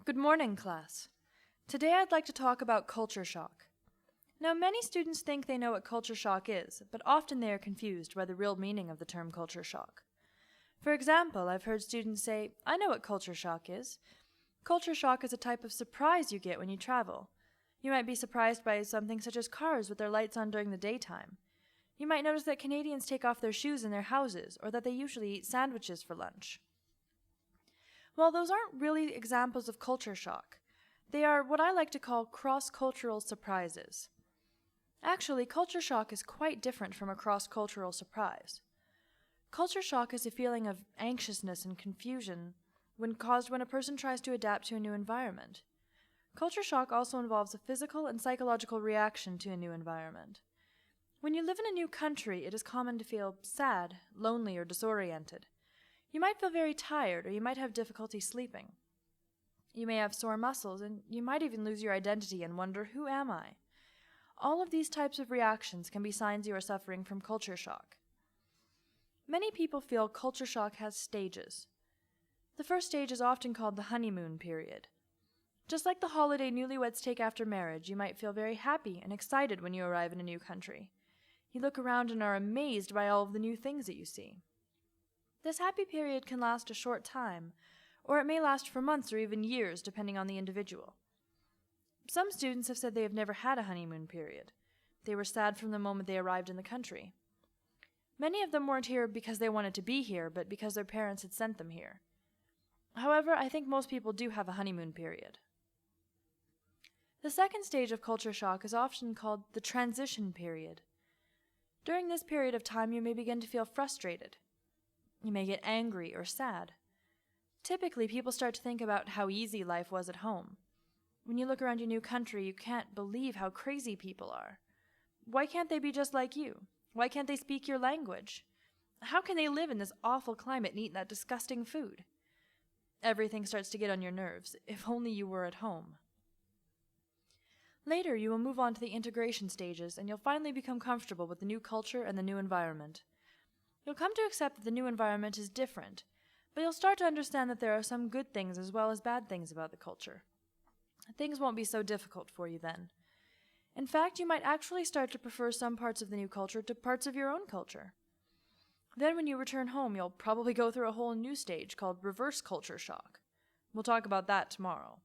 Good morning, class. Today I'd like to talk about culture shock. Now, many students think they know what culture shock is, but often they are confused by the real meaning of the term culture shock. For example, I've heard students say, "I know what culture shock is. Culture shock is a type of surprise you get when you travel. You might be surprised by something such as cars with their lights on during the daytime. You might notice that Canadians take off their shoes in their houses, or that they usually eat sandwiches for lunch." Well, those aren't really examples of culture shock. They are what I like to call cross-cultural surprises. Actually, culture shock is quite different from a cross-cultural surprise. Culture shock is a feeling of anxiousness and confusion caused when a person tries to adapt to a new environment. Culture shock also involves a physical and psychological reaction to a new environment. When you live in a new country, it is common to feel sad, lonely, or disoriented. You might feel very tired, or you might have difficulty sleeping. You may have sore muscles, and you might even lose your identity and wonder, who am I? All of these types of reactions can be signs you are suffering from culture shock. Many people feel culture shock has stages. The first stage is often called the honeymoon period. Just like the holiday newlyweds take after marriage, you might feel very happy and excited when you arrive in a new country. You look around and are amazed by all of the new things that you see. This happy period can last a short time, or it may last for months or even years, depending on the individual. Some students have said they have never had a honeymoon period. They were sad from the moment they arrived in the country. Many of them weren't here because they wanted to be here, but because their parents had sent them here. However, I think most people do have a honeymoon period. The second stage of culture shock is often called the transition period. During this period of time, you may begin to feel frustrated. You may get angry or sad. Typically, people start to think about how easy life was at home. When you look around your new country, you can't believe how crazy people are. Why can't they be just like you? Why can't they speak your language? How can they live in this awful climate and eat that disgusting food? Everything starts to get on your nerves. If only you were at home. Later, you will move on to the integration stages, and you'll finally become comfortable with the new culture and the new environment. You'll come to accept that the new environment is different, but you'll start to understand that there are some good things as well as bad things about the culture. Things won't be so difficult for you then. In fact, you might actually start to prefer some parts of the new culture to parts of your own culture. Then when you return home, you'll probably go through a whole new stage called reverse culture shock. We'll talk about that tomorrow.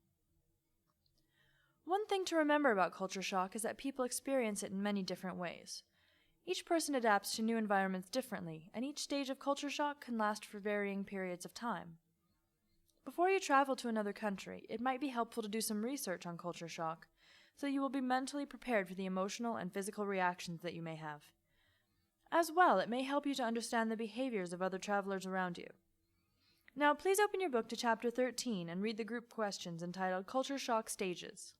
One thing to remember about culture shock is that people experience it in many different ways. Each person adapts to new environments differently, and each stage of culture shock can last for varying periods of time. Before you travel to another country, it might be helpful to do some research on culture shock, so you will be mentally prepared for the emotional and physical reactions that you may have. As well, it may help you to understand the behaviors of other travelers around you. Now, please open your book to Chapter 13 and read the group questions entitled Culture Shock Stages.